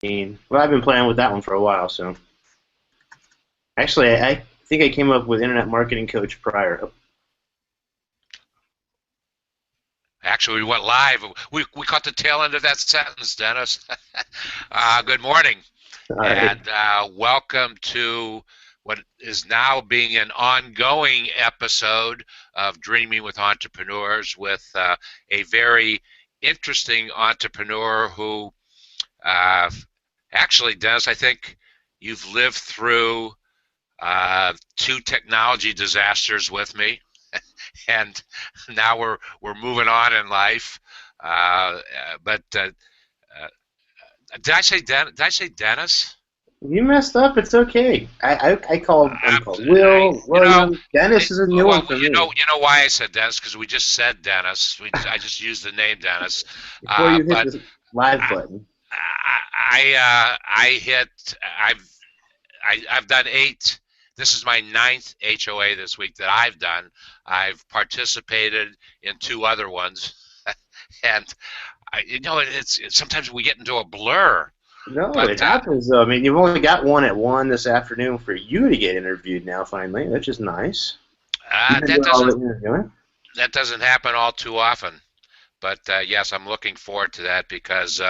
Well, I've been playing with that one for a while, so actually, I think I came up with Internet Marketing Coach prior. Actually, we went live. We caught the tail end of that sentence, Dennis. Good morning, All right. and welcome to what is now being an ongoing episode of Dreaming with Entrepreneurs with a very interesting entrepreneur who, uh, actually, Dennis, I think you've lived through two technology disasters with me, and now we're moving on in life. But did I say Did I say Dennis? You messed up. It's okay. I'm called I, Will, you know, William. Dennis is a new well, one for me. you know why I said Dennis, because we just said Dennis. I just used the name Dennis. Before you hit But the live I button. I hit. I've done 8. This is my 9th HOA this week that I've done. I've participated in 2 other ones, and it's sometimes we get into a blur. No, But it happens though. I mean, you've only got one at 1 this afternoon for you to get interviewed now. Finally, which is nice. You've been that doing all doesn't the interviewing. happen all too often. But yes, I'm looking forward to that because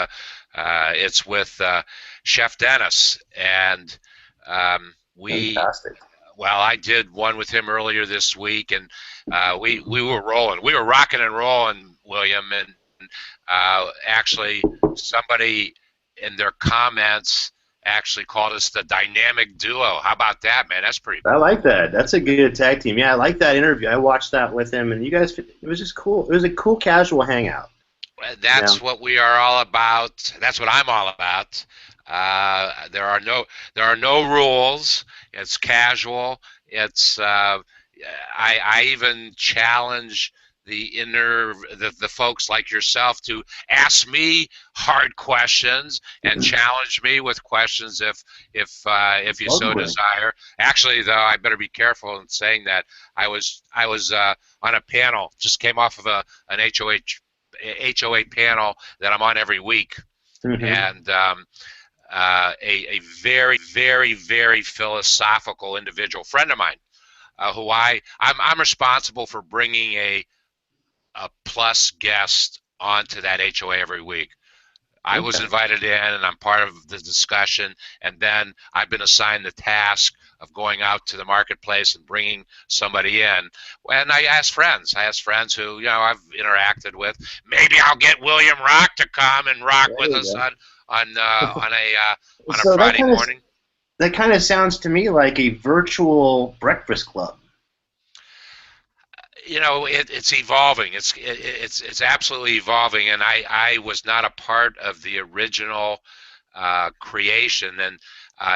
it's with Chef Dennis, and we Fantastic. well, I did one with him earlier this week, and we were rolling, we were rocking and rolling, William, and actually somebody in their comments actually called us the dynamic duo. How about that, man? That's pretty I cool. like that. That's a good tag team. Yeah, I like that interview. I watched that with him, and you guys, it was just cool. It was a cool, casual hangout. Yeah. That's what we are all about. That's what I'm all about. There are no rules. It's casual. It's I even challenge the folks like yourself to ask me hard questions and challenge me with questions if you so Lovely. desire. Actually, though, I better be careful in saying that I was on a panel, just came off of an HOA panel that I'm on every week, Hmm. and a very, very, very philosophical individual friend of mine, who I'm responsible for bringing a plus guest onto that HOA every week. I was Okay. invited in, and I'm part of the discussion. And then I've been assigned the task of going out to the marketplace and bringing somebody in. And I asked friends. I asked friends who I've interacted with. Maybe I'll get William Rock to come and rock There with you us go. on a So that Friday kind of morning. that kind of sounds to me like a virtual breakfast club. It's evolving. It's absolutely evolving. And I was not a part of the original creation. And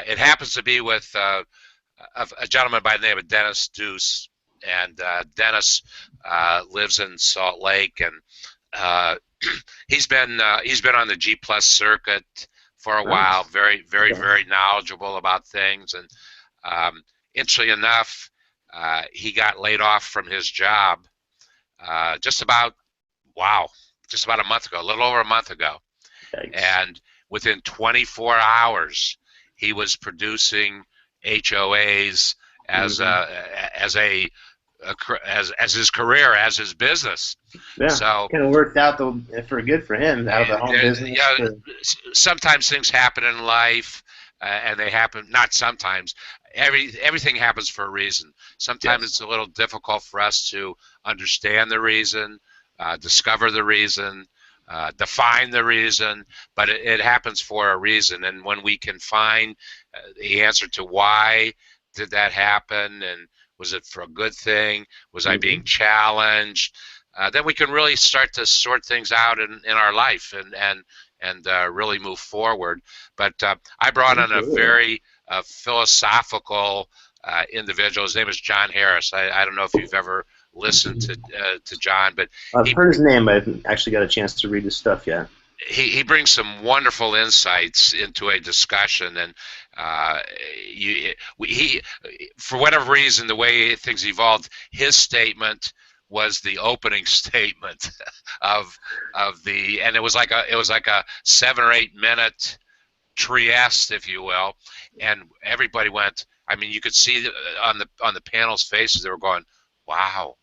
it happens to be with a gentleman by the name of Dennis Deuce, and Dennis lives in Salt Lake, and uh, he's been on the G Plus circuit for a while. Nice. Very, very, Okay. very knowledgeable about things, and interestingly enough, he got laid off from his job just about wow, just about a month ago, a little over a month ago, Yikes. and within 24 hours, he was producing HOAs as Hmm. as his career, as his business. Yeah. So Kind of worked out for good for him out of the home you business know, to. sometimes things happen in life, and they happen. Not sometimes. Everything happens for a reason. Sometimes Yes. it's a little difficult for us to understand the reason, discover the reason, define the reason, but it happens for a reason. And when we can find the answer to why did that happen, and was it for a good thing? Was I being Hmm. challenged? Then we can really start to sort things out in our life, and really move forward. But I brought on a Absolutely. very philosophical individual. His name is John Harris. I don't know if you've ever listened to John, but I've he heard his name, but I haven't actually got a chance to read his stuff yet. he brings some wonderful insights into a discussion, and uh, he, for whatever reason, the way things evolved, his statement was the opening statement of and it was like a 7 or 8 minute Trieste, if you will, and everybody went. I mean, you could see on the panel's faces, they were going, "Wow,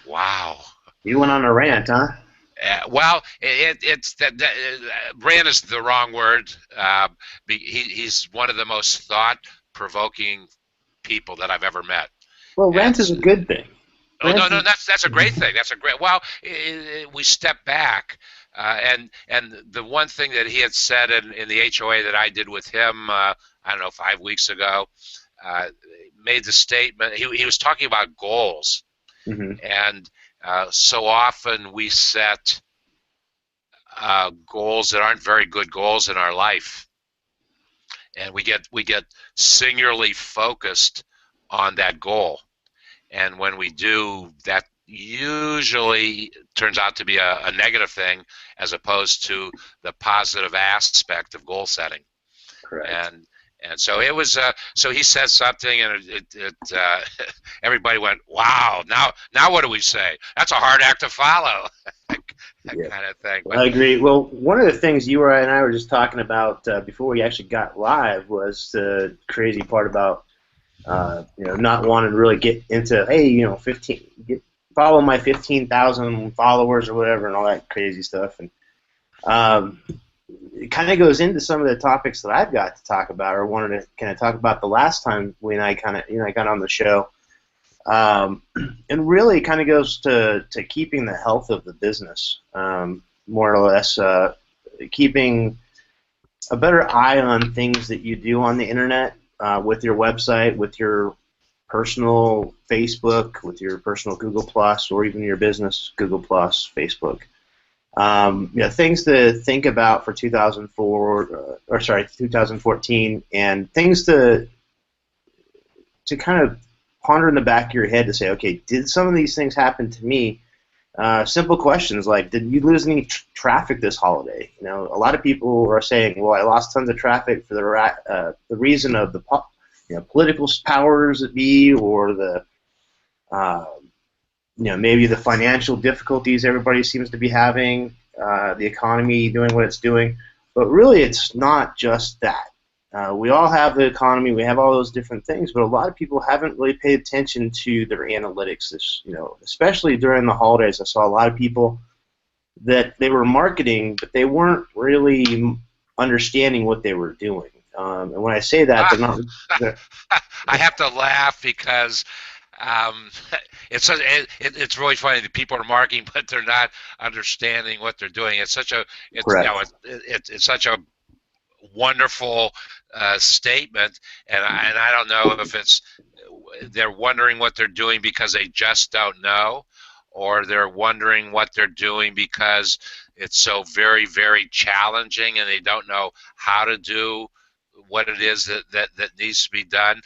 wow." You went on a rant, huh? Well, it's that rant is the wrong word. He's one of the most thought-provoking people that I've ever met. Well, rant And is a good thing. oh Rant no, is, no, that's a great thing. That's a great. Well, we step back, and the one thing that he had said in the HOA that I did with him, I don't know, 5 weeks ago, made the statement. He was talking about goals, mm-hmm. and so often we set goals that aren't very good goals in our life, and we get singularly focused on that goal. And when we do, that usually turns out to be a negative thing as opposed to the positive aspect of goal setting. Correct. And so it was. So he said something, and everybody went, "Wow! Now what do we say? That's a hard act to follow." that Yeah. kind of thing. But, I agree. Well, one of the things you and I were just talking about before we actually got live was the crazy part about not wanting to really get into, hey, 15, follow my 15,000 followers or whatever and all that crazy stuff. And it kind of goes into some of the topics that I've got to talk about or wanted to kind of talk about the last time when I got on the show. And really kind of goes to keeping the health of the business, more or less keeping a better eye on things that you do on the internet, with your website, with your personal Facebook, with your personal Google Plus, or even your business Google Plus, Facebook. Things to think about for 2014, and things to kind of ponder in the back of your head to say, okay, did some of these things happen to me? Simple questions like, did you lose any traffic this holiday? A lot of people are saying, well, I lost tons of traffic for the reason of the political powers that be, or the maybe the financial difficulties everybody seems to be having, the economy doing what it's doing. But really, it's not just that. We all have the economy, we have all those different things, but a lot of people haven't really paid attention to their analytics. Especially during the holidays, I saw a lot of people that they were marketing, but they weren't really understanding what they were doing. And when I say that, they're not. I have to laugh because it's really funny that people are marketing, but they're not understanding what they're doing. It's such a it's such a wonderful statement, and I don't know if it's they're wondering what they're doing because they just don't know, or they're wondering what they're doing because it's so very, very challenging and they don't know how to do what it is that needs to be done.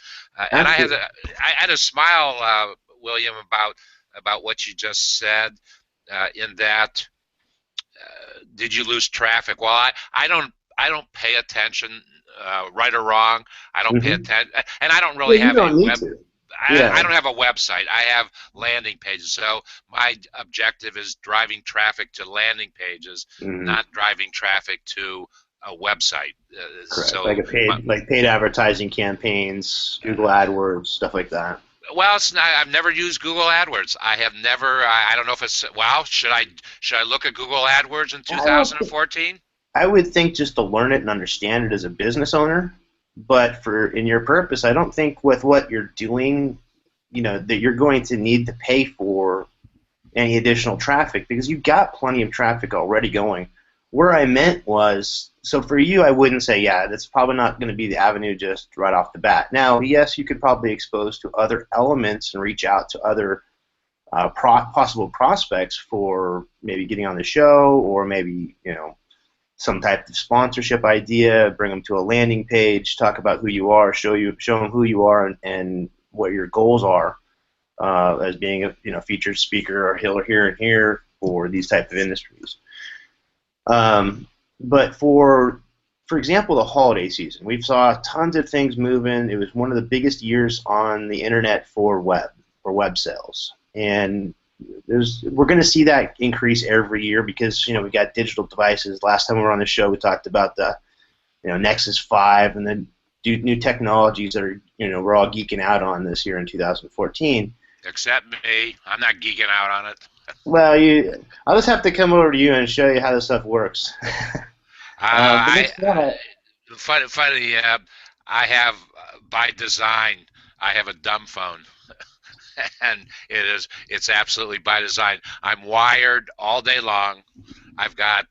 And I had a smile, William, about what you just said, in that did you lose traffic? Well, I don't pay attention, right or wrong. I don't pay attention, and I don't really have a web. I don't have a website. I have landing pages. So my objective is driving traffic to landing pages, not driving traffic to a website. Correct. So like paid advertising campaigns, Google AdWords, stuff like that. Well, it's not. I've never used Google AdWords. I have never. I don't know if it's. Well, should I look at Google AdWords in 2014? I would think just to learn it and understand it as a business owner. But in your purpose, I don't think with what you're doing, that you're going to need to pay for any additional traffic because you've got plenty of traffic already going. Where I meant was, so for you, I wouldn't say, yeah, that's probably not going to be the avenue just right off the bat. Now, yes, you could probably expose to other elements and reach out to other possible prospects for maybe getting on the show, or maybe, some type of sponsorship idea, bring them to a landing page, talk about who you are, show them who you are and what your goals are, as being a featured speaker or here and here for these type of industries. But for example, the holiday season, we saw tons of things moving. It was one of the biggest years on the internet for web sales, and we're going to see that increase every year because we got digital devices. Last time we were on the show, we talked about the Nexus 5, and then do new technologies that are, we're all geeking out on this year in 2014. Except me. I'm not geeking out on it. Well, I'll just have to come over to you and show you how this stuff works. But I it's not. funny. I have by design. I have a dumb phone, and it's absolutely by design. I'm wired all day long. I've got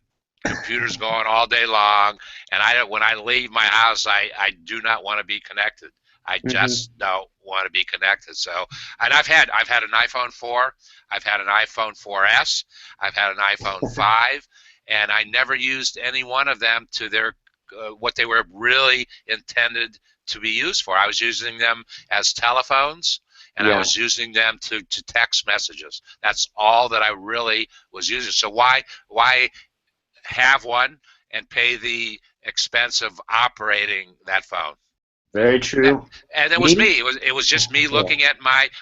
computers going all day long, and when I leave my house, I do not want to be connected. I Mhm. just don't want to be connected. So, and I've had an iPhone 4, I've had an iPhone 4S, I've had an iPhone 5, and I never used any one of them to their what they were really intended to be used for. I was using them as telephones, and I Yeah, was using them to text messages. That's all that I really was using. So why have one and pay the expense of operating that phone? very That, true. and it was Me? me. It was just me Yeah. looking at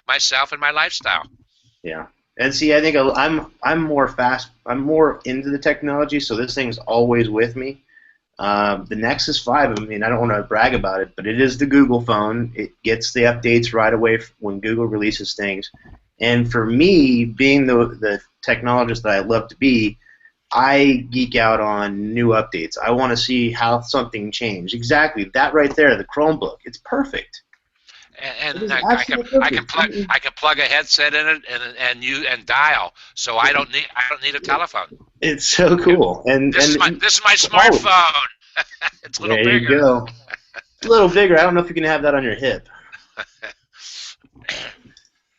myself and my lifestyle. Yeah. And see, I think I'm more fast. I'm more into the technology, so this thing's always with me. The Nexus 5, I mean, I don't want to brag about it, but it is the Google phone. It gets the updates right away when Google releases things. And for me, being the technologist that I love to be, I geek out on new updates. I want to see how something changed. Exactly. That right there, the Chromebook, it's perfect. It And is I can absolutely perfect. I can plug a headset in it and dial, so I don't need a telephone. It's so Yeah. cool. And This is my quality. smartphone. It's a little There you bigger. go. It's a little bigger. I don't know if you can have that on your hip.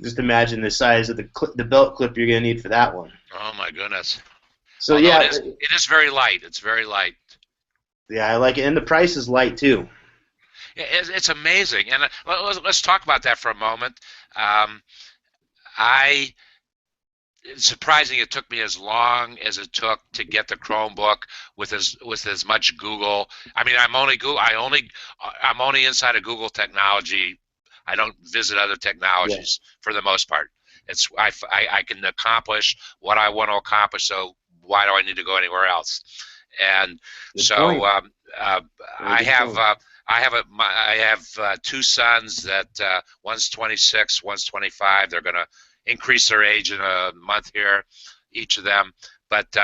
Just imagine the size of the belt clip you're going to need for that one. Oh my goodness. So Although yeah, it is very light. It's very light. yeah, I like it, and the price is light too. It's amazing. And let's talk about that for a moment. Um, I It's surprising it took me as long as it took to get the Chromebook with as much Google. I mean, I'm only inside of Google technology. I don't visit other Yeah, technologies for the most part. I can accomplish what I want to accomplish. So why do I need to go anywhere else? And good so point. uh, Very I good have point. I have two sons that one's 26, one's 25. They're going to increase their age in a month here, each of them. But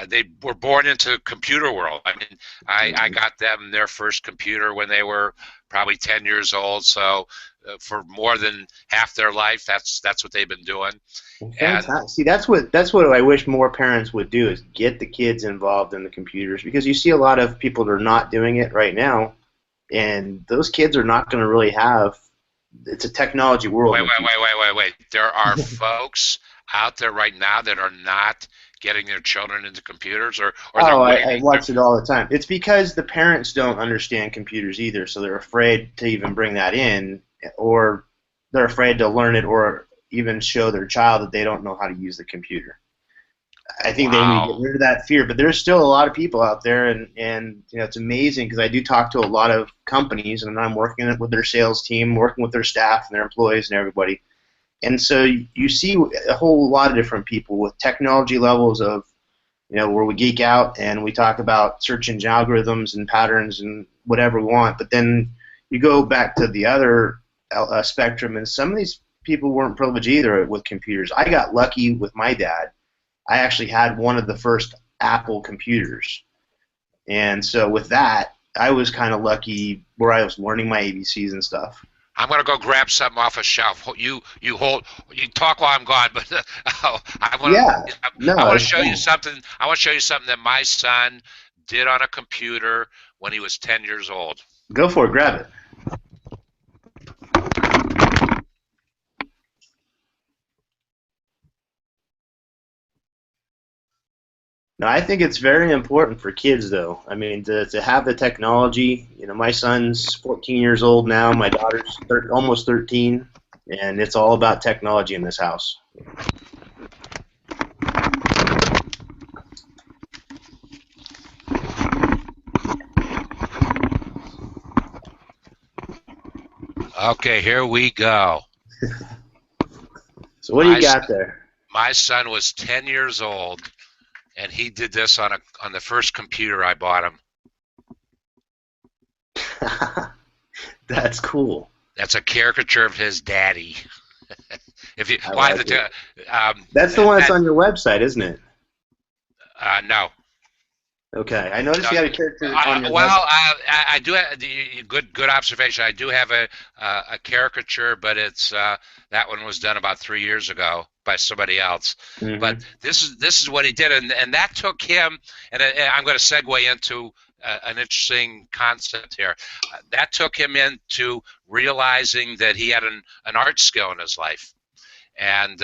they were born into the computer world. I mean, I Mhm. got them their first computer when they were probably 10 years old. So for more than half their life, that's what they've been doing. And Fantastic. See, that's what I wish more parents would do is get the kids involved in the computers because you see a lot of people that are not doing it right now, and those kids are not going to really have. It's a technology world wait, in the wait, future. wait, wait, wait, wait. There are folks out there right now that are not getting their children into computers, or they're Oh, I waiting. watch it all the time. It's because the parents don't understand computers either, so they're afraid to even bring that in, or they're afraid to learn it, or even show their child that they don't know how to use the computer. I think they need to get Wow. rid of that fear, but there's still a lot of people out there, and it's amazing because I do talk to a lot of companies, and I'm working with their sales team, working with their staff and their employees and everybody, and so you see a whole lot of different people with technology levels of where we geek out and we talk about search engine algorithms and patterns and whatever we want. But then you go back to the other spectrum, and some of these people weren't privileged either with computers. I got lucky with my dad. I actually had one of the first Apple computers, and so with that, I was kind of lucky where I was learning my ABCs and stuff. I'm gonna go grab something off a shelf. You talk while I'm gone, but I want Yeah, to I no, want to it's show you fun. something. I want to show you something that my son did on a computer when he was 10 years old. Go for it, grab it. No, I think it's very important for kids, though. I mean, to have the technology. My son's 14 years old now. My daughter's almost 13, and it's all about technology in this house. Okay, here we go. So what do you My got there? my son was 10 years old, and he did this on the first computer I bought him. That's cool. That's a caricature of his daddy. If you, I well, I like have it. to, That's the one that's that, on your website, isn't it? no, Okay. I noticed no. you had a character on your Well, website. I do have good observation. I do have a caricature, but it's that one was done about 3 years ago by somebody else. But Hmm. this is what he did, and that took him. And I'm going to segue into an interesting concept here. That took him into realizing that he had an art skill in his life, and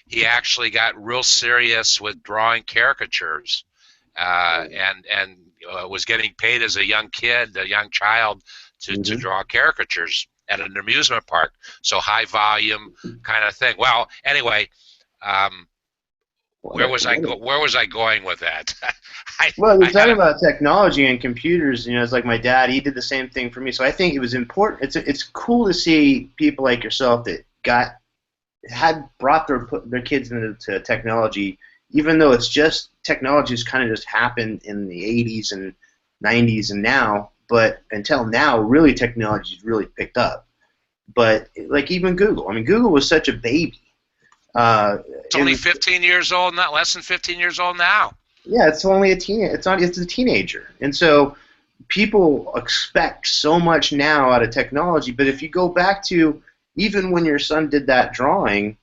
he actually got real serious with drawing caricatures, and was getting paid as a young kid, a young child, to Hmm. draw caricatures at an amusement park. So high volume kind of thing. Well, anyway, um, where was I going with that? I Well, you're I had talking a about technology and computers. It's like my dad. He did the same thing for me. So I think it was important. It's cool to see people like yourself that had brought their kids into technology, even though it's just technology's kind of just happened in the 80s and 90s and now. But until now, really technology's really picked up. But like even Google, I mean, Google was such a baby. It's It only was 15 years old, not less than 15 years old now. Yeah, it's only a teen. It's not. It's a teenager, and so people expect so much now out of technology. But if you go back to even when your son did that drawing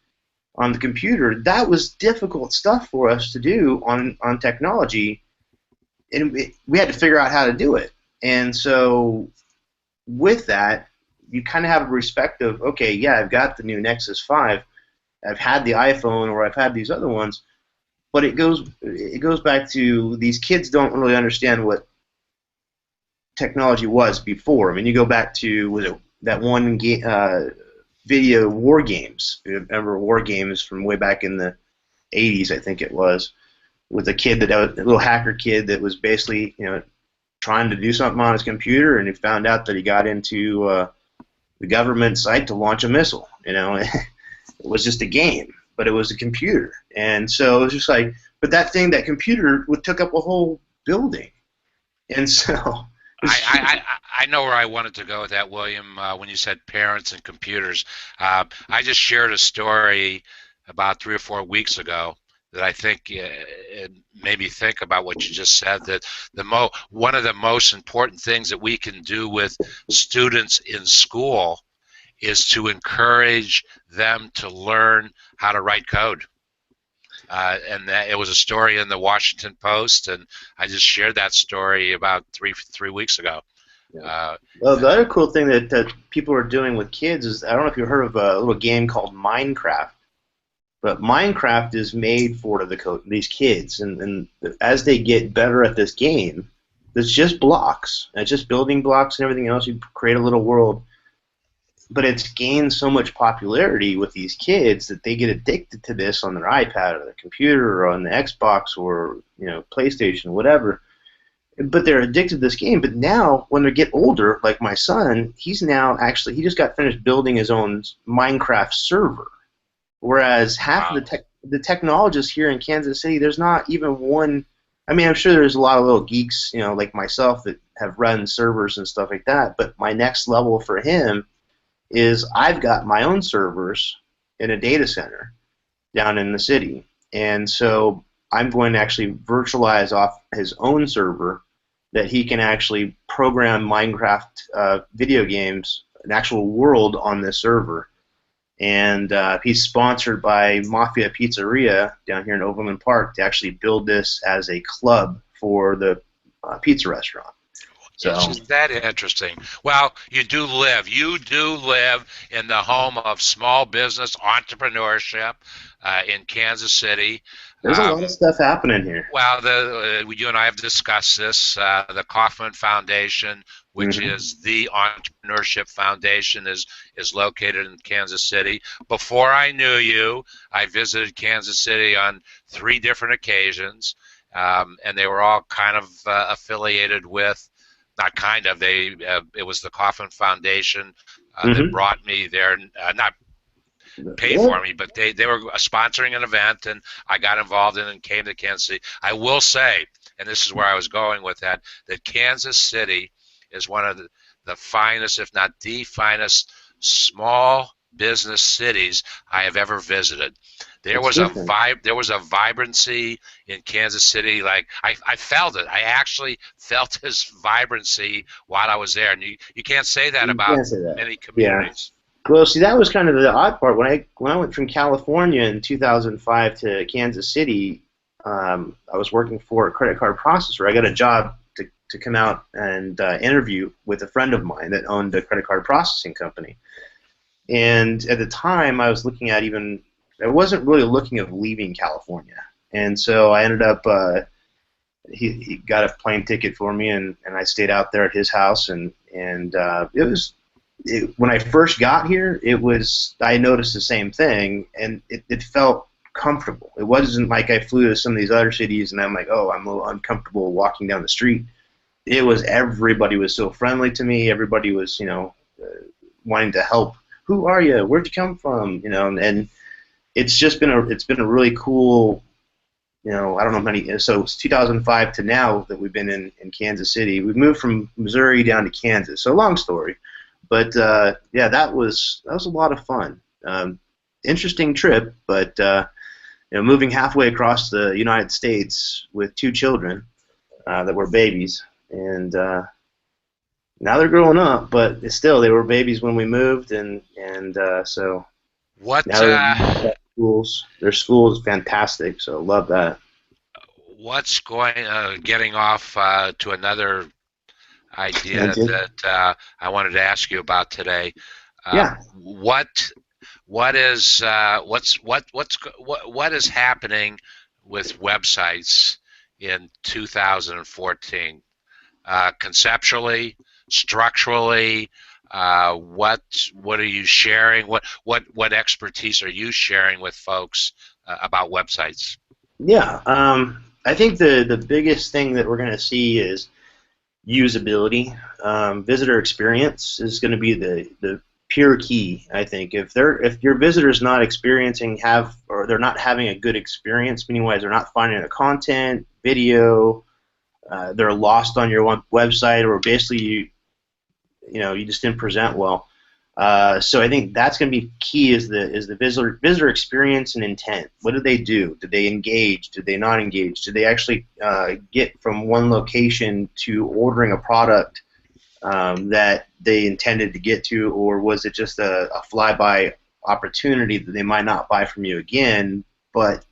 on the computer, that was difficult stuff for us to do on technology, and we had to figure out how to do it. And so with that, you kind of have a respect of, okay, yeah, I've got the new Nexus 5, I've had the iPhone, or I've had these other ones, but it goes back to these kids don't really understand what technology was before. I mean, you go back to was it that one video War Games? You remember War Games from way back in the 80s, I think it was, with a kid that a little hacker kid that was basically trying to do something on his computer, and he found out that he got into the government site to launch a missile. It was just a game, but it was a computer, and so it was just like, but that computer took up a whole building, and so it's huge. I know where I wanted to go with that, William. When you said parents and computers, I just shared a story about 3 or 4 weeks ago that I think it made me think about what you just said. That one of the most important things that we can do with students in school is to encourage them to learn how to write code. And that, it was a story in the Washington Post, and I just shared that story about three weeks ago. Yeah. Uh, Well, the other cool thing that people are doing with kids is I don't know if you've heard of a little game called Minecraft, but Minecraft is made for these kids, and as they get better at this game, it's just blocks. It's just building blocks and everything else. You create a little world, but it's gained so much popularity with these kids that they get addicted to this on their iPad or their computer or on the Xbox or PlayStation, whatever, but they're addicted to this game. But now, when they get older, like my son, he just got finished building his own Minecraft server. Whereas half of wow. the technologists here in Kansas City, there's not even one. I mean, I'm sure there's a lot of little geeks, like myself, that have run servers and stuff like that. But my next level for him is I've got my own servers in a data center down in the city, and so I'm going to actually virtualize off his own server that he can actually program Minecraft video games, an actual world on this server. And he's sponsored by Mafia Pizzeria down here in Overland Park to actually build this as a club for the pizza restaurant. So Isn't that interesting? Well, you do live in the home of small business entrepreneurship in Kansas City. there's a lot of Um, stuff happening here. Well, you and I have discussed this. The Kauffman Foundation, which Hmm. is the entrepreneurship foundation, is located in Kansas City. Before I knew you, I visited Kansas City on 3 different occasions, and they were all kind of affiliated with. Not kind of. It was the Kauffman Foundation that Hmm. brought me there. Not pay Yeah. for me, but they were sponsoring an event, and I got involved in it and came to Kansas City. I will say, and this is where I was going with that Kansas City is one of the finest, if not the finest, small business cities I have ever visited. There It's was a different. there was a vibrancy in Kansas City. Like I felt it. I actually felt this vibrancy while I was there. And you can't say that You about can't say that. many Yeah. communities. Well, see, that was kind of the odd part. When I went from California in 2005 to Kansas City, I was working for a credit card processor. I got a job to come out and interview with a friend of mine that owned a credit card processing company. And at the time, I was looking at even I wasn't really looking at leaving California, and so I ended up. He got a plane ticket for me, and I stayed out there at his house, and it was when I first got here, it was I noticed the same thing, and it felt comfortable. It wasn't like I flew to some of these other cities and I'm like, oh, I'm a little uncomfortable walking down the street. It was everybody was so friendly to me. Everybody was, wanting to help. Who are you? Where'd you come from? And it's been a really cool. I don't know how many. So it's 2005 to now that we've been in Kansas City. We've moved from Missouri down to Kansas. So long story. But yeah, that was a lot of fun. Interesting trip, but moving halfway across the United States with two children that were babies, and now they're growing up, but still they were babies when we moved, and so What now they're schools. Their school is fantastic, so love that. what's going getting off to another idea Tangent. that I wanted to ask you about today. Yeah. What is what is happening with websites in 2014? Conceptually, structurally, what are you sharing? What expertise are you sharing with folks about websites? Yeah. I think the biggest thing that we're going to see is usability. Visitor experience is going to be the pure key. I think if your visitor is not experiencing or they're not having a good experience, meaning wise they're not finding the content, video, they're lost on your website, or basically you just didn't present well. So I think that's going to be key is the visitor experience and intent. What did they do? Did they engage? Did they not engage? Did they actually get from one location to ordering a product that they intended to get to, or was it just a flyby opportunity that they might not buy from you again? But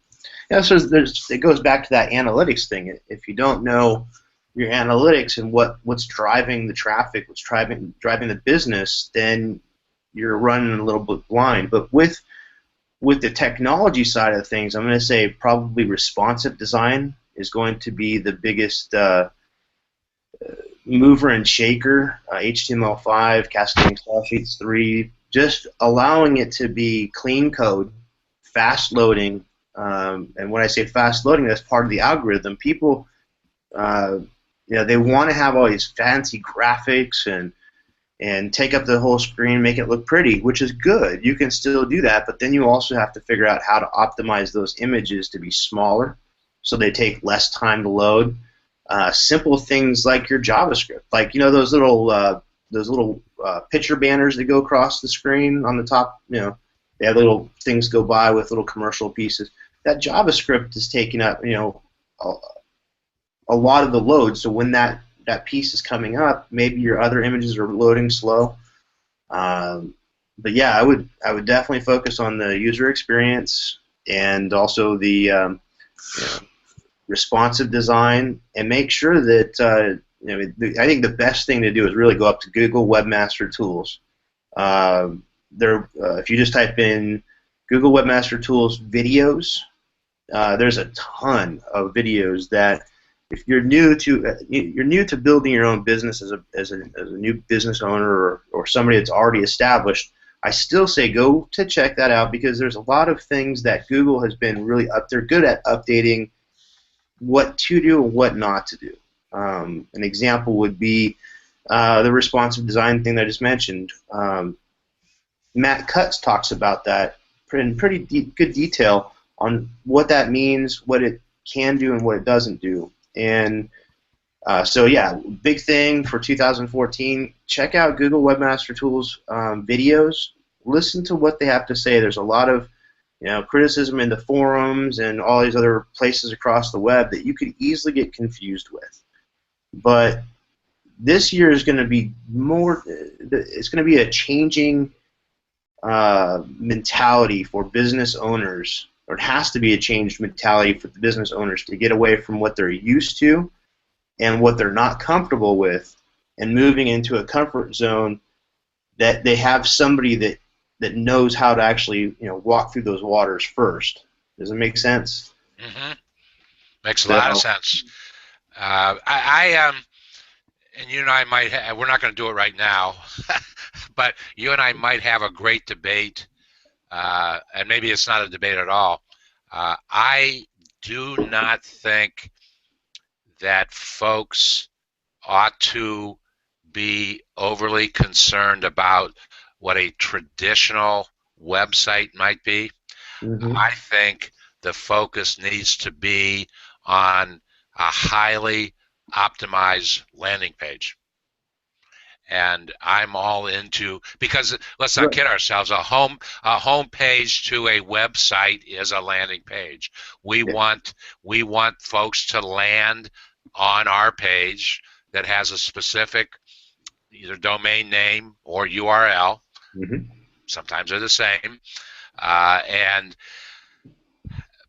so it goes back to that analytics thing. If you don't know your analytics and what's driving the traffic, what's driving the business, then you're running a little bit blind. But with the technology side of things, I'm going to say probably responsive design is going to be the biggest mover and shaker. HTML5, Cascading Style Sheets 3, just allowing it to be clean code, fast loading. And when I say fast loading, that's part of the algorithm. People, they want to have all these fancy graphics and take up the whole screen, make it look pretty, which is good. You can still do that, but then you also have to figure out how to optimize those images to be smaller so they take less time to load. Simple things like your JavaScript, like those little picture banners that go across the screen on the top. They have little things go by with little commercial pieces. That JavaScript is taking up a lot of the load. So when that piece is coming up, maybe your other images are loading slow. But yeah, I would definitely focus on the user experience and also the responsive design, and make sure that I think the best thing to do is really go up to Google Webmaster Tools. If you just type in Google Webmaster Tools videos, there's a ton of videos that if you're new to building your own business as a new business owner or somebody that's already established, I still say go to check that out, because there's a lot of things that Google has been really they're good at updating what to do and what not to do. An example would be the responsive design thing that I just mentioned. Matt Cutts talks about that in pretty good detail on what that means, what it can do, and what it doesn't do. And So yeah, big thing for 2014. Check out Google Webmaster Tools videos. Listen to what they have to say. There's a lot of criticism in the forums and all these other places across the web that you could easily get confused with. But this year is going to be more. It's going to be a changing mentality for business owners, or it has to be a changed mentality for the business owners to get away from what they're used to and what they're not comfortable with, and moving into a comfort zone that they have somebody that knows how to actually walk through those waters first. Does it make sense? Mm-hmm. Makes a lot of So, sense. And you and I might we're not going to do it right now, but you and I might have a great debate, and maybe it's not a debate at all. I do not think that folks ought to be overly concerned about what a traditional website might be. mhm. I think the focus needs to be on a highly optimized landing page. And I'm all into, because let's not Right. kid ourselves, a home page to a website is a landing page. We Yeah. want folks to land on our page that has a specific either domain name or URL. Mhm. Sometimes they're the same, and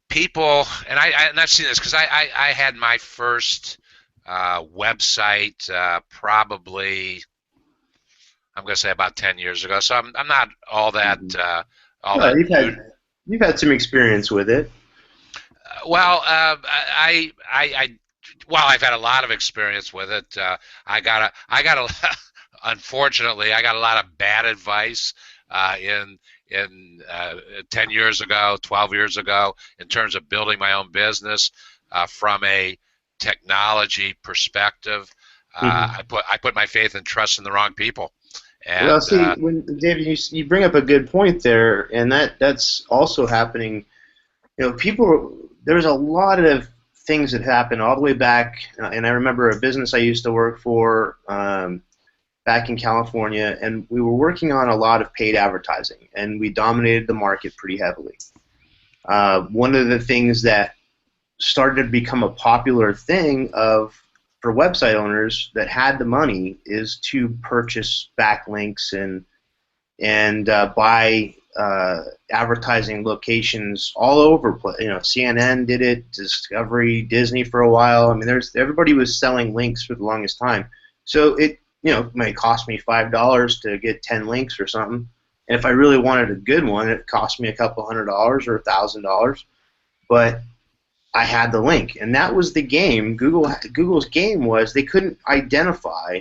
people, and I've seen this because I had my first website probably, I'm going to say about 10 years ago. So I'm not Mhm. all Well, that new. you've had some experience with it. Well, well, I've had a lot of experience with it. I got a, unfortunately, I got a lot of bad advice in 10 years ago, 12 years ago, in terms of building my own business from a technology perspective. Mhm. I put my faith and trust in the wrong people, Well, and see, when David, you bring up a good point there, and that's also happening. People, there's a lot of things that happen all the way back, and I remember a business I used to work for back in California, and we were working on a lot of paid advertising, and we dominated the market pretty heavily. One of the things that started to become a popular thing for website owners that had the money is to purchase backlinks and buy advertising locations all over. CNN did it, Discovery, Disney for a while. I mean, everybody was selling links for the longest time. So it might cost me $5 to get 10 links or something. And if I really wanted a good one, it cost me a couple $100 or $1,000. But I had the link, and that was the game. Google's game was they couldn't identify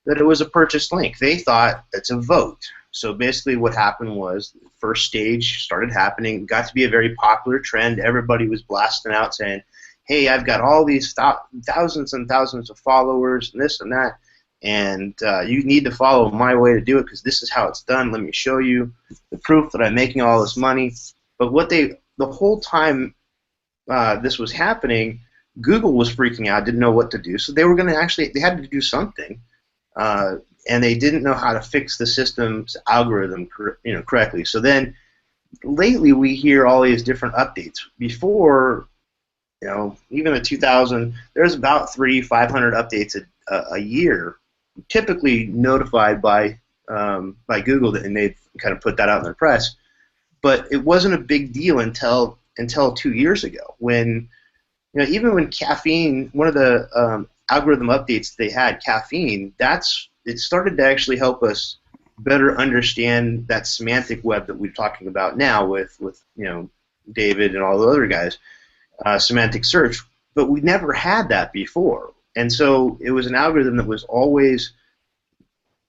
that it was a purchased link. They thought it's a vote. So basically, what happened was the first stage started happening. It got to be a very popular trend. Everybody was blasting out saying, "Hey, I've got all these thousands and thousands of followers, and this and that, and you need to follow my way to do it because this is how it's done. Let me show you the proof that I'm making all this money." But the whole time this was happening, Google was freaking out, didn't know what to do. So they were going to they had to do something, and they didn't know how to fix the system's algorithm, correctly. So then, lately, we hear all these different updates. Before, even in 2000, there's about 500 updates a year, typically notified by Google, and they kind of put that out in their press. But it wasn't a big deal until 2 years ago, when even when caffeine, one of the algorithm updates they had, caffeine, it started to actually help us better understand that semantic web that we're talking about now with David and all the other guys, semantic search. But we never had that before, and so it was an algorithm that was always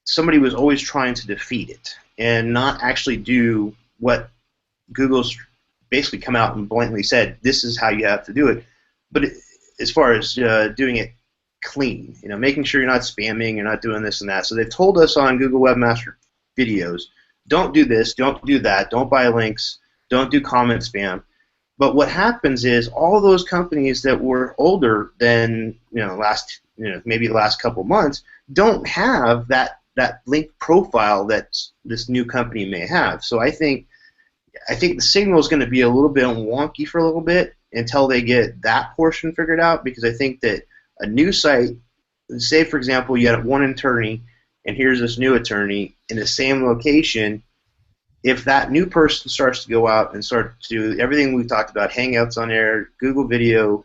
somebody was always trying to defeat it and not actually do what Google's basically come out and blatantly said, this is how you have to do it. But as far as doing it clean, making sure you're not spamming, you're not doing this and that. So they've told us on Google Webmaster videos, don't do this, don't do that, don't buy links, don't do comment spam. But what happens is all those companies that were older than maybe the last couple months don't have that link profile that this new company may have. So I think the signal is going to be a little bit wonky for a little bit until they get that portion figured out, because I think that a new site, say for example you had one attorney and here's this new attorney in the same location, if that new person starts to go out and start to do everything we've talked about, Hangouts on air, Google Video,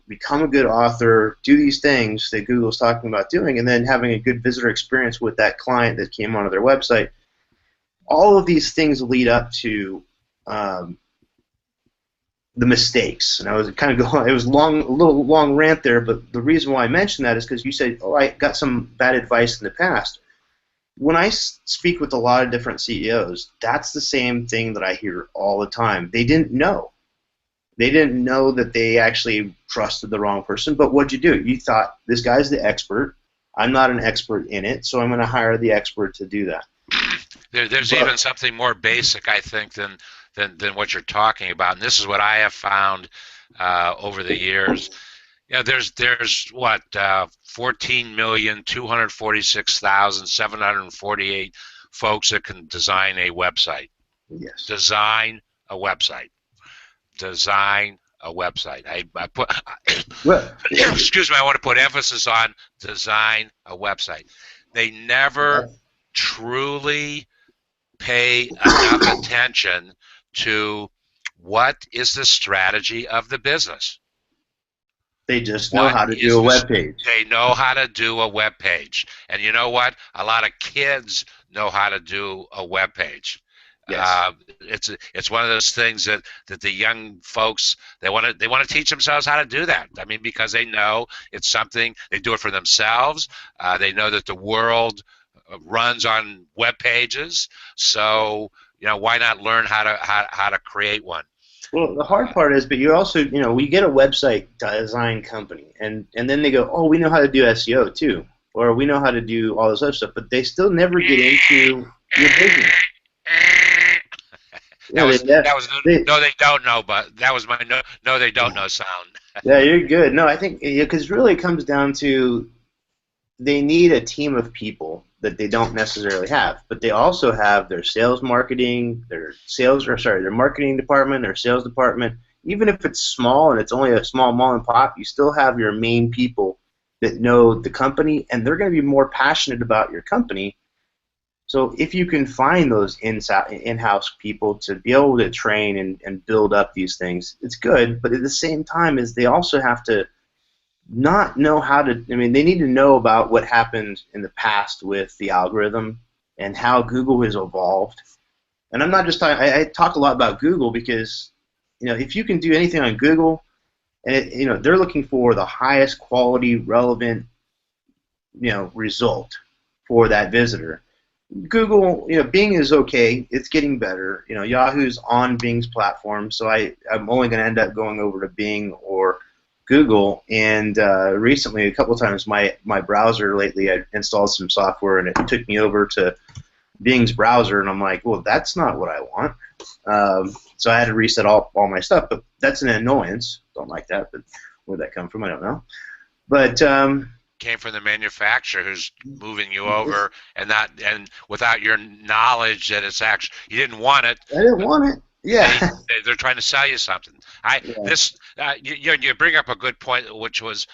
become a good author, do these things that Google's talking about doing, and then having a good visitor experience with that client that came onto their website, all of these things lead up to the mistakes. And I was kind of going, it was a little long rant there, but the reason why I mentioned that is because you said, oh, I got some bad advice in the past. When I speak with a lot of different CEOs, that's the same thing that I hear all the time. They didn't know. They didn't know that they actually trusted the wrong person, but what'd you do? You thought, this guy's the expert. I'm not an expert in it, so I'm going to hire the expert to do that. There's even something more basic, I think, than what you're talking about, and this is what I have found over the years. There's what 14,246,748 folks that can design a website. Yes. Design a website. Design a website. I put excuse me. I want to put emphasis on design a website. They never truly pay enough attention to what is the strategy of the business. They just know how to do a web page. They know how to do a web page. And you know what? A lot of kids know how to do a web page. Yes. It's one of those things that the young folks, they want to teach themselves how to do that. I mean, because they know it's something, they do it for themselves. They know that the world runs on web pages, so why not learn how to create one? Well, the hard part is, but you also, we get a website design company, and then they go, oh, we know how to do SEO too, or we know how to do all this other stuff, but they still never get into your business. No, they don't know, but that was my no, they don't know sound. Yeah, you're good. No, I think because really it comes down to they need a team of people that they don't necessarily have, but they also have their sales marketing, their marketing department, their sales department. Even if it's small and it's only a small mom and pop, you still have your main people that know the company, and they're going to be more passionate about your company. So if you can find those in-house people to be able to train and build up these things, it's good, but at the same time is they also have to not know how to, they need to know about what happened in the past with the algorithm and how Google has evolved. And I'm not just talking, I talk a lot about Google because, if you can do anything on Google, and they're looking for the highest quality, relevant, result for that visitor. Google, Bing is okay. It's getting better. Yahoo's on Bing's platform, so I'm only going to end up going over to Bing or Google. And recently, a couple of times, my browser lately, I installed some software, and it took me over to Bing's browser, and I'm like, well, that's not what I want. So I had to reset all my stuff, but that's an annoyance. Don't like that, but where'd that come from? I don't know. But came from the manufacturer who's moving you over, and without your knowledge that it's actually you didn't want it. I didn't want it. Yeah. They're trying to sell you something. You bring up a good point, which was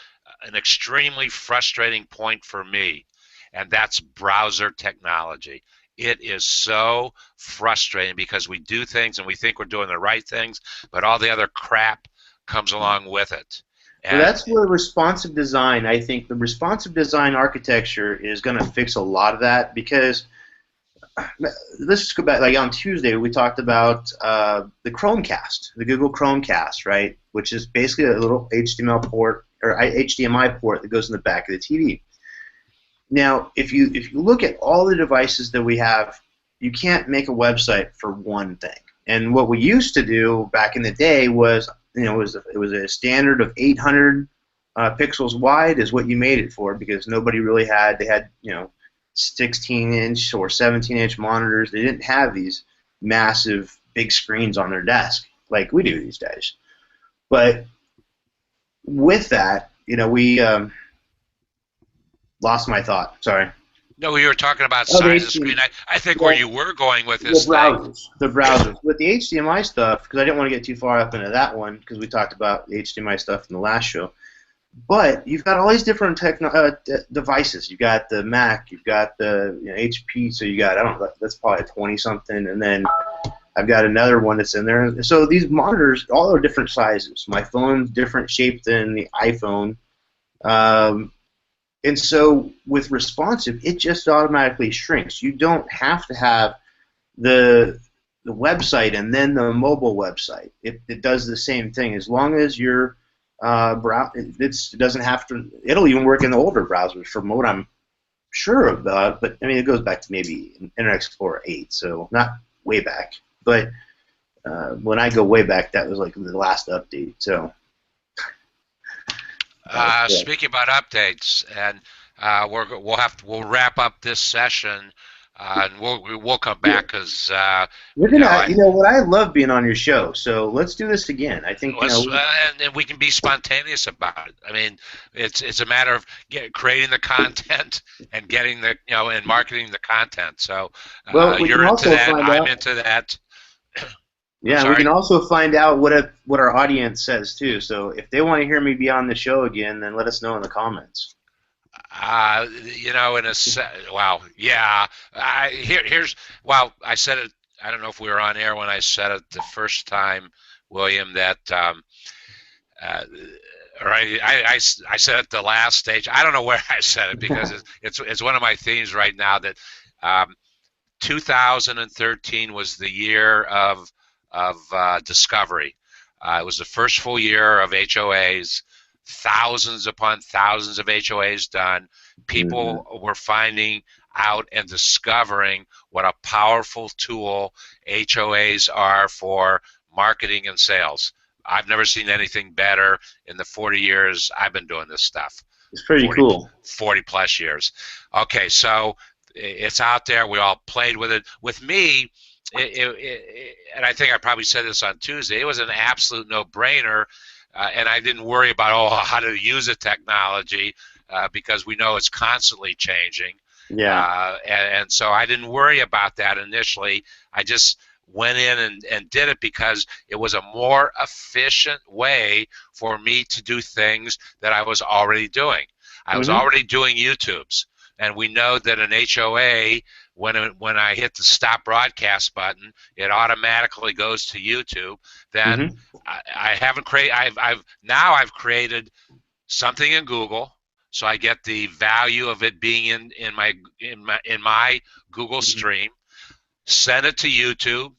an extremely frustrating point for me, and that's browser technology. It is so frustrating because we do things and we think we're doing the right things, but all the other crap comes along with it. Well, that's where responsive design, I think the responsive design architecture is going to fix a lot of that, because let's just go back. Like on Tuesday, we talked about the Chromecast, the Google Chromecast, right? Which is basically a little HTML port or HDMI port that goes in the back of the TV. Now, if you look at all the devices that we have, you can't make a website for one thing. And what we used to do back in the day was, it was a standard of 800 pixels wide is what you made it for, because nobody really had. They had 16-inch or 17-inch monitors. They didn't have these massive big screens on their desk. like we do these days. But with that, we lost my thought. Sorry. No, we were talking about Oh, the size of screen. HDMI. I think where Yeah, you were going with the this thing. browsers. The browsers. With the HDMI stuff, because I didn't want to get too far up into that one, because we talked about the HDMI stuff in the last show. But you've got all these different devices. You've got the Mac, you've got the HP, so you got, I don't know, that's probably a 20-something, and then I've got another one that's in there. So these monitors, all are different sizes. My phone's different shape than the iPhone. And so with responsive, it just automatically shrinks. You don't have to have the website and then the mobile website. It does the same thing as long as you're it doesn't have to. It'll even work in the older browsers, from what I'm sure about. But I mean, it goes back to maybe Internet Explorer 8, so not way back. But when I go way back, that was like the last update. So. Speaking about updates, and we'll wrap up this session, and we'll come back because we're gonna. What, I love being on your show. So let's do this again. I think and we can be spontaneous about it. I mean, it's a matter of creating the content and getting the and marketing the content. So you're into that. I'm into that. Yeah, we can also find out what our audience says too. So if they want to hear me be on the show again, then let us know in the comments. Well, yeah. I said it. I don't know if we were on air when I said it the first time, William. That I said it the last stage. I don't know where I said it because it's one of my themes right now. That 2013 was the year of discovery. It was the first full year of HOAs, thousands upon thousands of HOAs done. People were finding out and discovering what a powerful tool HOAs are for marketing and sales. I've never seen anything better in the 40 years I've been doing this stuff. It's pretty cool. 40 plus years. Okay, so it's out there. We all played with it. With me, and I think I probably said this on Tuesday, it was an absolute no-brainer, and I didn't worry about how to use the technology because we know it's constantly changing. Yeah. And so I didn't worry about that initially. I just went in and did it because it was a more efficient way for me to do things that I was already doing. I was already doing YouTubes, and we know that an HOA, when I hit the stop broadcast button, it automatically goes to YouTube. Then I haven't created. I've created something in Google, so I get the value of it being in my Google stream. Send it to YouTube.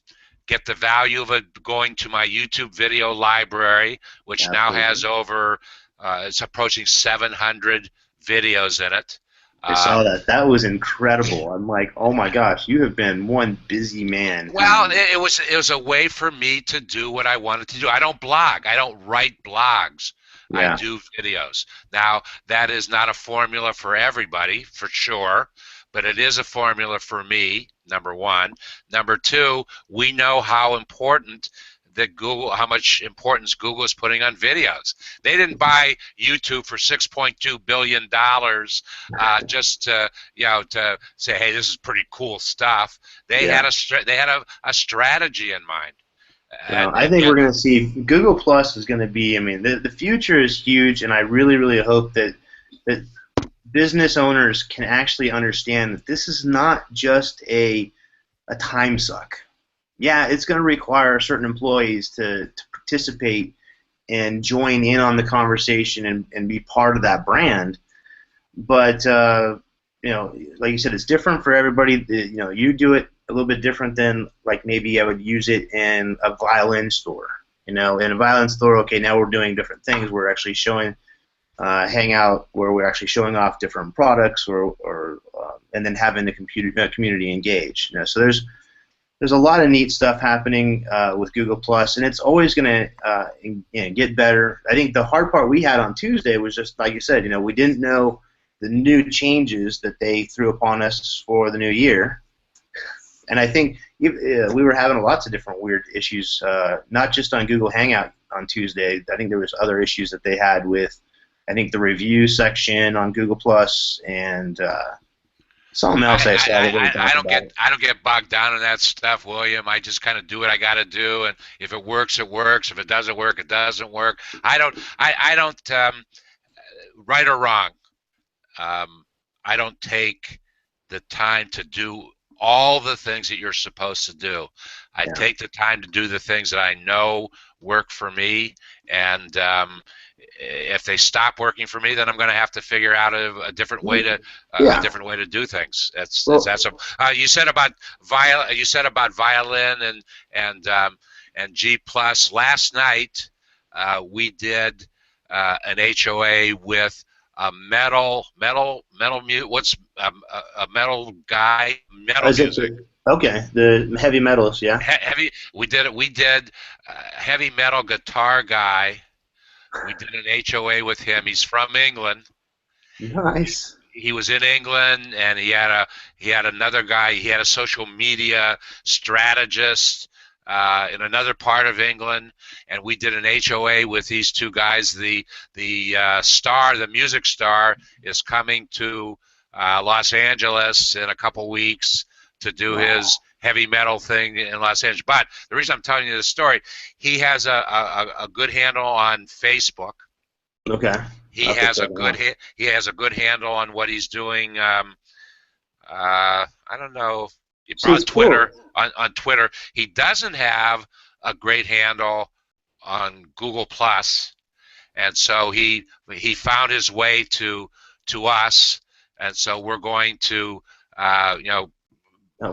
Get the value of it going to my YouTube video library, which now has over it's approaching 700 videos in it. I saw that. That was incredible. I'm like, oh my gosh, you have been one busy man. Well, it was a way for me to do what I wanted to do. I don't blog. I don't write blogs. Yeah. I do videos. Now, that is not a formula for everybody, for sure, but it is a formula for me, number one. Number two, we know how important how much importance Google is putting on videos. They didn't buy YouTube for $6.2 billion just to say, hey, this is pretty cool stuff. They had a strategy in mind. I think we're going to see Google Plus is going to be. I mean, the future is huge, and I really, really hope that business owners can actually understand that this is not just a time suck. Yeah, it's going to require certain employees to participate and join in on the conversation and be part of that brand. But like you said, it's different for everybody. You do it a little bit different than like maybe I would use it in a violin store. In a violin store, okay, now we're doing different things. We're actually showing Hangout where we're actually showing off different products, and then having the community engage. So there's a lot of neat stuff happening with Google Plus, and it's always going to get better. I think the hard part we had on Tuesday was just like you said. We didn't know the new changes that they threw upon us for the new year, and I think we were having lots of different weird issues, not just on Google Hangout on Tuesday. I think there was other issues that they had with, I think, the review section on Google Plus and something else I saw that really talked about it. I don't get bogged down in that stuff, William. I just kind of do what I got to do, and if it works, it works. If it doesn't work, it doesn't work. I don't right or wrong. I don't take the time to do all the things that you're supposed to do. I take the time to do the things that I know work for me, and if they stop working for me, then I'm going to have to figure out a different way to a different way to do things. That's you said about violin and G plus. Last night we did an HOA with a metal mute. What's a metal guy? Metal music. Okay, the heavy metals, yeah. Heavy. We did heavy metal guitar guy. We did an HOA with him. He's from England. Nice. He was in England, and he had another guy. He had a social media strategist in another part of England, and we did an HOA with these two guys. The music star, is coming to Los Angeles in a couple weeks to do his heavy metal thing in Los Angeles. But the reason I'm telling you this story, he has a good handle on Facebook. Okay. He has a good handle on what he's doing. I don't know. On Twitter. Cool. On Twitter, he doesn't have a great handle on Google Plus, and so he found his way to us, and so we're going to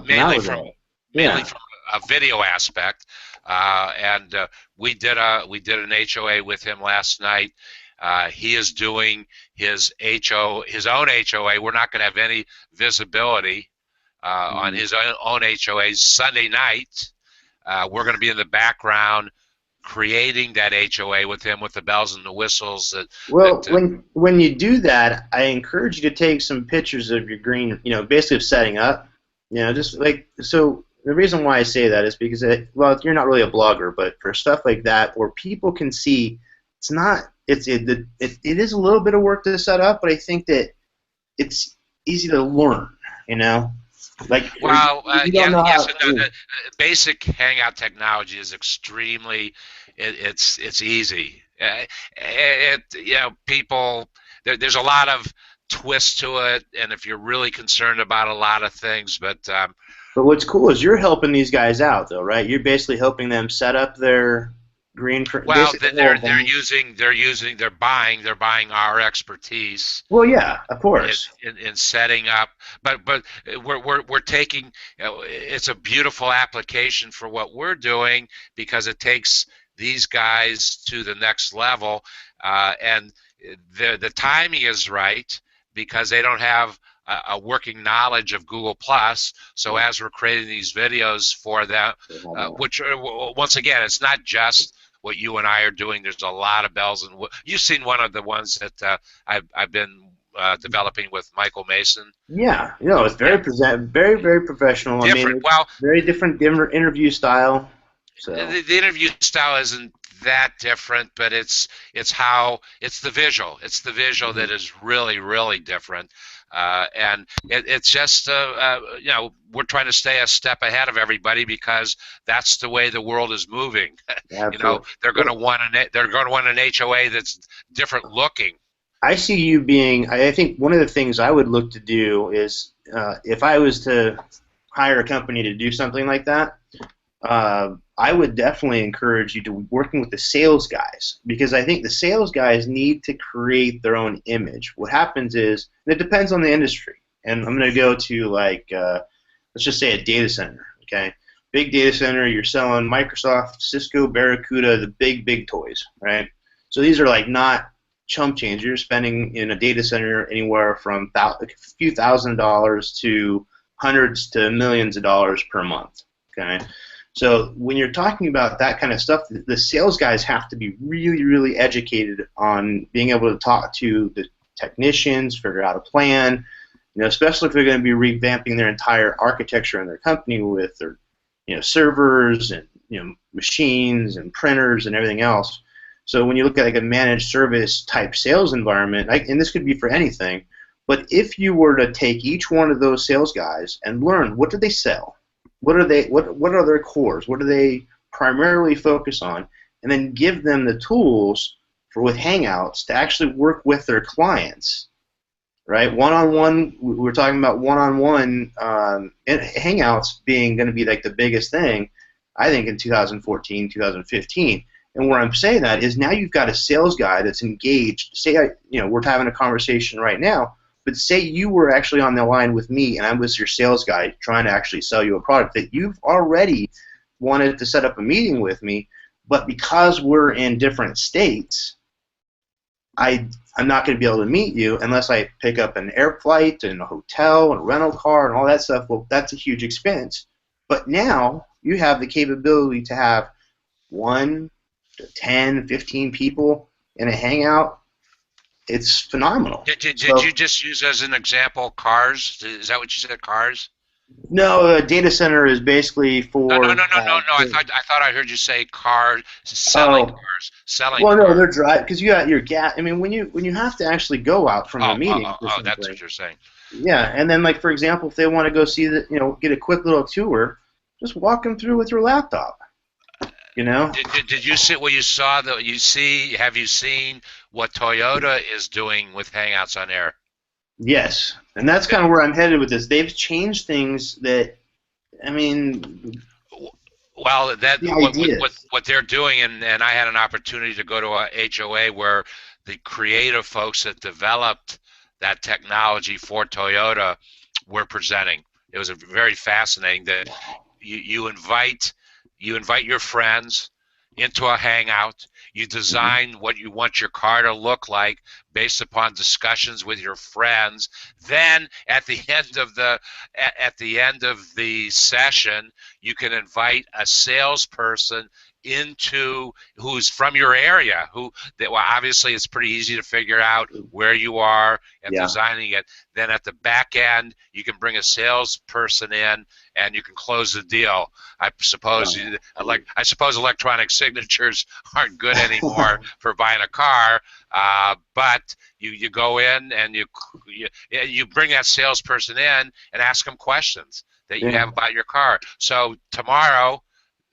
mainly from a video aspect, and we did an HOA with him last night. He is doing his own HOA. We're not going to have any visibility on his own HOAs. Sunday night, we're going to be in the background creating that HOA with him, with the bells and the whistles. When you do that, I encourage you to take some pictures of your green, basically of setting up. Just like, so the reason why I say that is because, you're not really a blogger, but for stuff like that where people can see, it is a little bit of work to set up, but I think that it's easy to learn, The basic Hangout technology is extremely, it's easy. People, there's a lot of twist to it, and if you're really concerned about a lot of things, but what's cool is you're helping these guys out, though, right? You're basically helping them set up their green. Well, they're buying our expertise. Well, yeah, of course. In setting up, but we're taking. It's a beautiful application for what we're doing because it takes these guys to the next level, and the timing is right because they don't have a working knowledge of Google Plus. So as we're creating these videos for them, which once again, it's not just what you and I are doing. There's a lot of bells and you've seen one of the ones that I've been developing with Michael Mason. Yeah, it's very very, very professional. Different. Very different interview style. So the interview style isn't that different, but it's the visual. It's the visual that is really, really different. And it's just we're trying to stay a step ahead of everybody because that's the way the world is moving. They're going to want an HOA that's different looking. I see you being. I think one of the things I would look to do is if I was to hire a company to do something like that. I would definitely encourage you to working with the sales guys because I think the sales guys need to create their own image. What happens is, and it depends on the industry, and I'm going to go to let's just say a data center, okay? Big data center, you're selling Microsoft, Cisco, Barracuda, the big toys, right? So these are not chump change. You're spending in a data center anywhere from a few $1,000s to hundreds to millions of dollars per month, okay? So when you're talking about that kind of stuff, the sales guys have to be really, really educated on being able to talk to the technicians, figure out a plan, especially if they're going to be revamping their entire architecture in their company with their, servers and machines and printers and everything else. So when you look at like a managed service type sales environment, and this could be for anything, but if you were to take each one of those sales guys and learn what do they sell, what are their cores, what do they primarily focus on, and then give them the tools with Hangouts to actually work with their clients, right? One-on-one, we're talking about one-on-one Hangouts being going to be like the biggest thing, I think, in 2014, 2015. And where I'm saying that is now you've got a sales guy that's engaged. Say, we're having a conversation right now, but say you were actually on the line with me and I was your sales guy trying to actually sell you a product that you've already wanted to set up a meeting with me, but because we're in different states, I'm not going to be able to meet you unless I pick up an air flight and a hotel and a rental car and all that stuff. Well, that's a huge expense. But now you have the capability to have 1 to 10, 15 people in a hangout. It's phenomenal. Did you just use as an example cars? Is that what you said, cars? No, a data center is basically No, no, for. no, no, no, no. I thought I heard you say cars, selling Oh, cars, selling well, no, cars. they're dry because you got your gas. I mean, when you have to actually go out from a Oh, oh, meeting oh, for oh, that's something. what you're saying. Yeah, and then like for example, if they want to go see get a quick little tour, just walk them through with your laptop. You know. Did you see what you saw? That you see? Have you seen what Toyota is doing with Hangouts on Air? Yes, and that's kind of where I'm headed with this. They've changed things that, I mean, Well, that the ideas. what they're doing, and I had an opportunity to go to a HOA where the creative folks that developed that technology for Toyota were presenting. It was a very fascinating that you invite your friends into a hangout. You Mhm. design what you want your car to look like based upon discussions with your friends. Then at the end of the session, you can invite a salesperson into who's from your area well, obviously it's pretty easy to figure out where you are and Yeah. designing it. Then at the back end you can bring a salesperson in and you can close the deal. I suppose electronic signatures aren't good anymore for buying a car, but you go in and you bring that salesperson in and ask them questions that you Yeah. have about your car. So tomorrow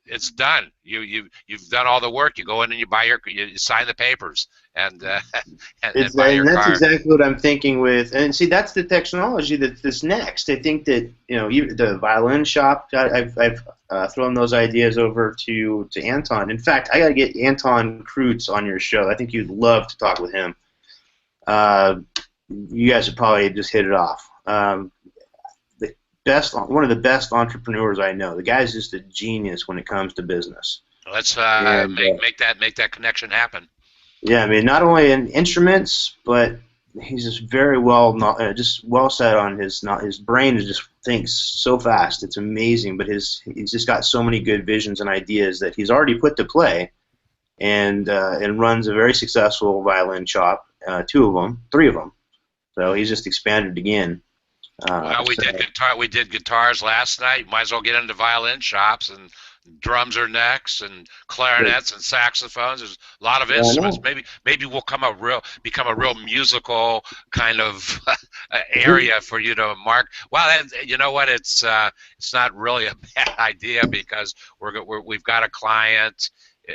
it's done. You've done all the work. You go in and you sign the papers and and buy your And that's car. exactly what I'm thinking with, and see, that's the technology that's next. I think that the violin shop. I've thrown those ideas over to Anton. In fact, I got to get Anton Kreutz on your show. I think you'd love to talk with him. You guys would probably just hit it off. One of the best entrepreneurs I know. The guy's just a genius when it comes to business. Let's And make that connection happen. yeah, I mean, not only in instruments, but he's just very just well set on his brain is just thinks so fast. It's amazing, but he's just got so many good visions and ideas that he's already put to play, and runs a very successful violin shop, three of them. So he's just expanded again. Well, we So did guitar. We did guitars last night. Might as well get into violin shops, and drums are next, and clarinets and saxophones. There's a lot of I instruments. know. Maybe we'll become a real musical kind of area for you to mark. Well, you know what? It's not really a bad idea because we've got a client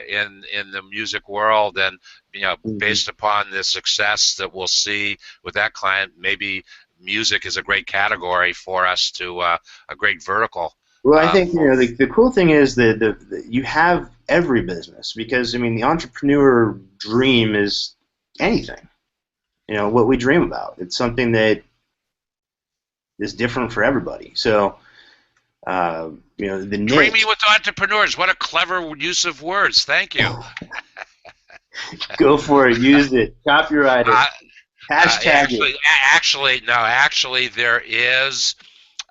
in the music world, and Mhm. based upon the success that we'll see with that client, maybe music is a great category for us a great vertical. Well, I think For the cool thing is that you have every business because I mean the entrepreneur dream is anything. What we dream about. It's something that is different for everybody. So the Dreaming niche. with entrepreneurs. What a clever use of words. Thank you. Go for it. Use it. Copyright it. Uh, Hashtag it. actually, there is.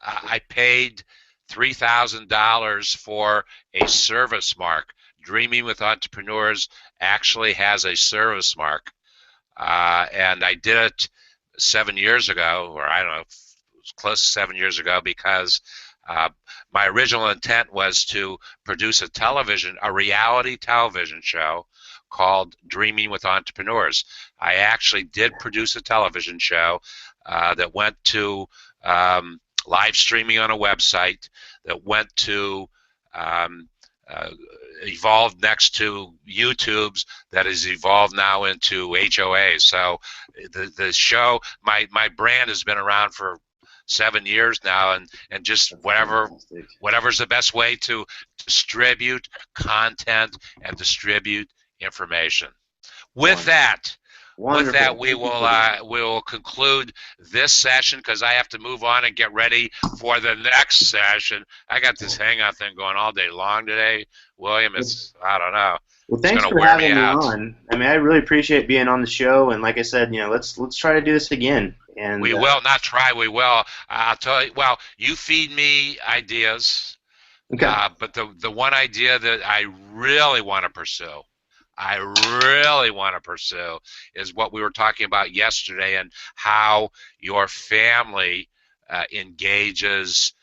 I paid $3,000 for a service mark. Dreaming with Entrepreneurs actually has a service mark, and I did it 7 years ago, or I don't know, it was close to 7 years ago, because Uh, my original intent was to produce a reality television show called Dreaming with Entrepreneurs. I actually did produce a television show that went to live streaming on a website, that went to um, uh, evolved next to YouTube's, that has evolved now into HOAs. So the show, my brand has been around for 7 years now, and just That's fantastic. whatever's the best way to distribute content and distribute information. With Wonderful. that, Wonderful. we Thank you for that. will conclude this session because I have to move on and get ready for the next session. I got this hangout thing going all day long today, William. It's, I don't know, Well, it's thanks going to for wear me having me out. on. I mean, I really appreciate being on the show, and like I said, let's try to do this again. And We will not try. We will. I'll tell you. Well, you feed me ideas, okay, but the one idea that I really want to pursue, I really want to pursue, is what we were talking about yesterday, and how your family engages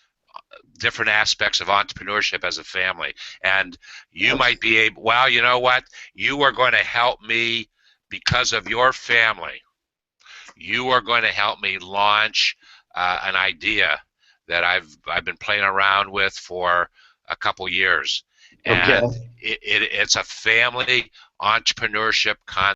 different aspects of entrepreneurship as a family. And you might be able, well, you know what? You are going to help me because of your family. You are going to help me launch an idea that I've been playing around with for a couple years, okay. and it's a family entrepreneurship concept